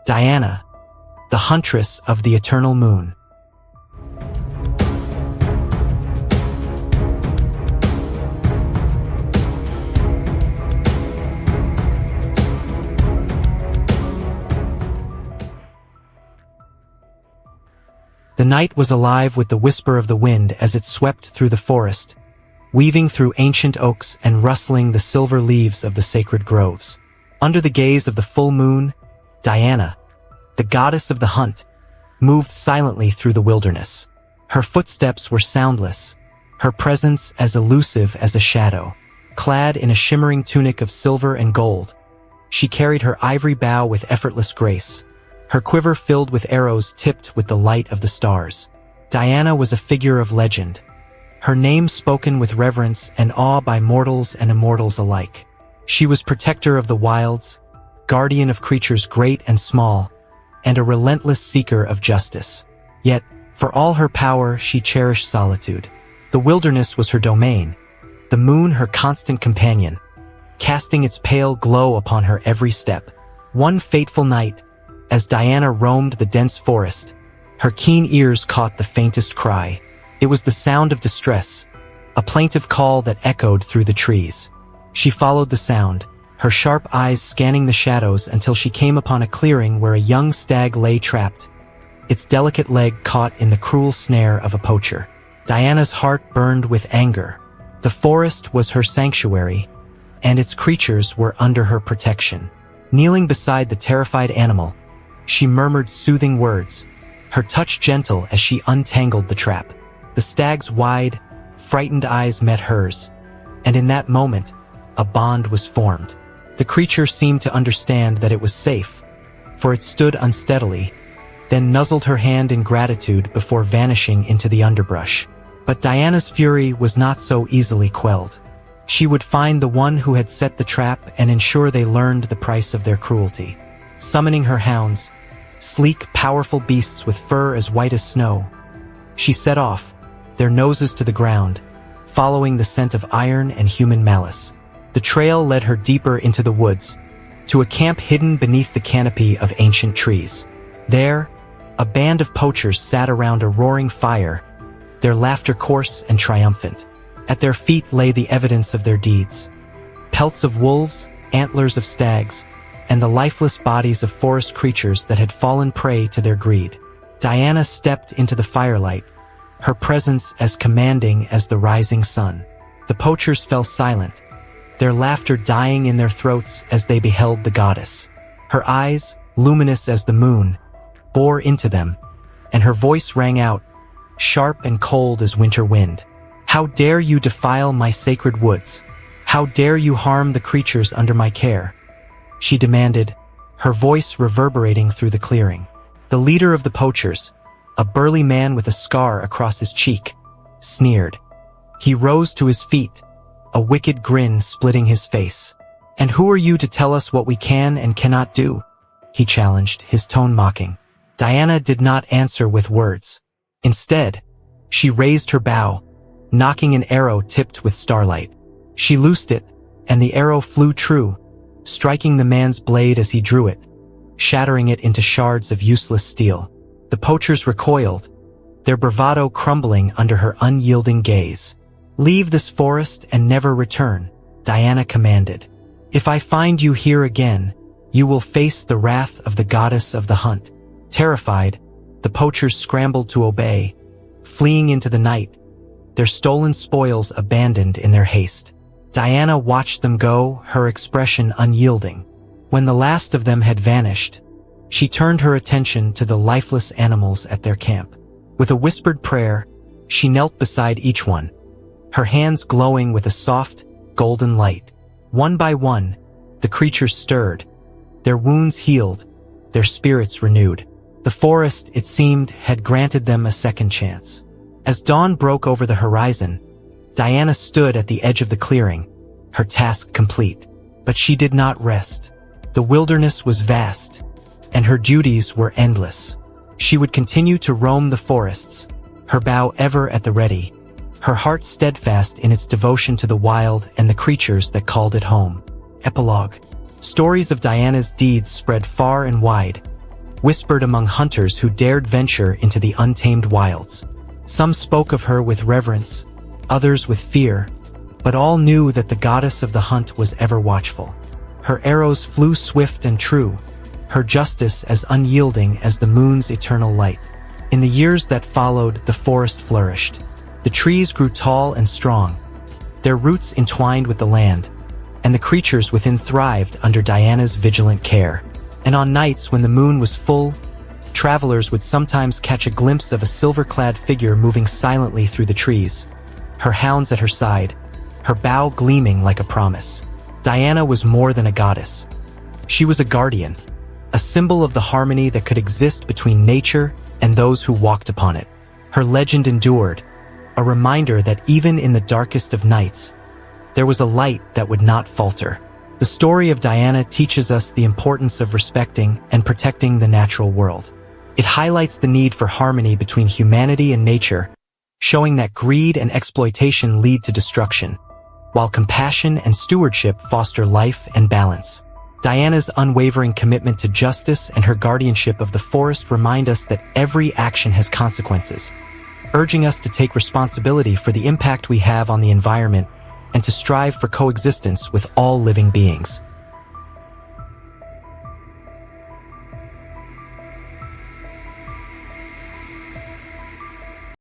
Diana, the Huntress of the Eternal Moon. The night was alive with the whisper of the wind as it swept through the forest, weaving through ancient oaks and rustling the silver leaves of the sacred groves. Under the gaze of the full moon, Diana, the goddess of the hunt, moved silently through the wilderness. Her footsteps were soundless, her presence as elusive as a shadow. Clad in a shimmering tunic of silver and gold, she carried her ivory bow with effortless grace, her quiver filled with arrows tipped with the light of the stars. Diana was a figure of legend, her name spoken with reverence and awe by mortals and immortals alike. She was protector of the wilds, guardian of creatures great and small, and a relentless seeker of justice. Yet, for all her power, she cherished solitude. The wilderness was her domain, the moon her constant companion, casting its pale glow upon her every step. One fateful night, as Diana roamed the dense forest, her keen ears caught the faintest cry. It was the sound of distress, a plaintive call that echoed through the trees. She followed the sound, her sharp eyes scanning the shadows until she came upon a clearing where a young stag lay trapped, its delicate leg caught in the cruel snare of a poacher. Diana's heart burned with anger. The forest was her sanctuary, and its creatures were under her protection. Kneeling beside the terrified animal, she murmured soothing words, her touch gentle as she untangled the trap. The stag's wide, frightened eyes met hers, and in that moment, a bond was formed. The creature seemed to understand that it was safe, for it stood unsteadily, then nuzzled her hand in gratitude before vanishing into the underbrush. But Diana's fury was not so easily quelled. She would find the one who had set the trap and ensure they learned the price of their cruelty. Summoning her hounds, sleek, powerful beasts with fur as white as snow, she set off, their noses to the ground, following the scent of iron and human malice. The trail led her deeper into the woods, to a camp hidden beneath the canopy of ancient trees. There, a band of poachers sat around a roaring fire, their laughter coarse and triumphant. At their feet lay the evidence of their deeds: pelts of wolves, antlers of stags, and the lifeless bodies of forest creatures that had fallen prey to their greed. Diana stepped into the firelight, her presence as commanding as the rising sun. The poachers fell silent, their laughter dying in their throats as they beheld the goddess. Her eyes, luminous as the moon, bore into them, and her voice rang out, sharp and cold as winter wind. "How dare you defile my sacred woods? How dare you harm the creatures under my care?" she demanded, her voice reverberating through the clearing. The leader of the poachers, a burly man with a scar across his cheek, sneered. He rose to his feet, a wicked grin splitting his face. "And who are you to tell us what we can and cannot do?" he challenged, his tone mocking. Diana did not answer with words. Instead, she raised her bow, knocking an arrow tipped with starlight. She loosed it, and the arrow flew true, striking the man's blade as he drew it, shattering it into shards of useless steel. The poachers recoiled, their bravado crumbling under her unyielding gaze. "Leave this forest and never return," Diana commanded. "If I find you here again, you will face the wrath of the goddess of the hunt." Terrified, the poachers scrambled to obey, fleeing into the night, their stolen spoils abandoned in their haste. Diana watched them go, her expression unyielding. When the last of them had vanished, she turned her attention to the lifeless animals at their camp. With a whispered prayer, she knelt beside each one, her hands glowing with a soft, golden light. One by one, the creatures stirred, their wounds healed, their spirits renewed. The forest, it seemed, had granted them a second chance. As dawn broke over the horizon, Diana stood at the edge of the clearing, her task complete. But she did not rest. The wilderness was vast, and her duties were endless. She would continue to roam the forests, her bow ever at the ready, her heart steadfast in its devotion to the wild and the creatures that called it home. Epilogue. Stories of Diana's deeds spread far and wide, whispered among hunters who dared venture into the untamed wilds. Some spoke of her with reverence, others with fear, but all knew that the goddess of the hunt was ever watchful. Her arrows flew swift and true, her justice as unyielding as the moon's eternal light. In the years that followed, the forest flourished. The trees grew tall and strong, their roots entwined with the land, and the creatures within thrived under Diana's vigilant care. And on nights when the moon was full, travelers would sometimes catch a glimpse of a silver-clad figure moving silently through the trees, her hounds at her side, her bow gleaming like a promise. Diana was more than a goddess. She was a guardian, a symbol of the harmony that could exist between nature and those who walked upon it. Her legend endured, a reminder that even in the darkest of nights, there was a light that would not falter. The story of Diana teaches us the importance of respecting and protecting the natural world. It highlights the need for harmony between humanity and nature, showing that greed and exploitation lead to destruction, while compassion and stewardship foster life and balance. Diana's unwavering commitment to justice and her guardianship of the forest remind us that every action has consequences, urging us to take responsibility for the impact we have on the environment and to strive for coexistence with all living beings.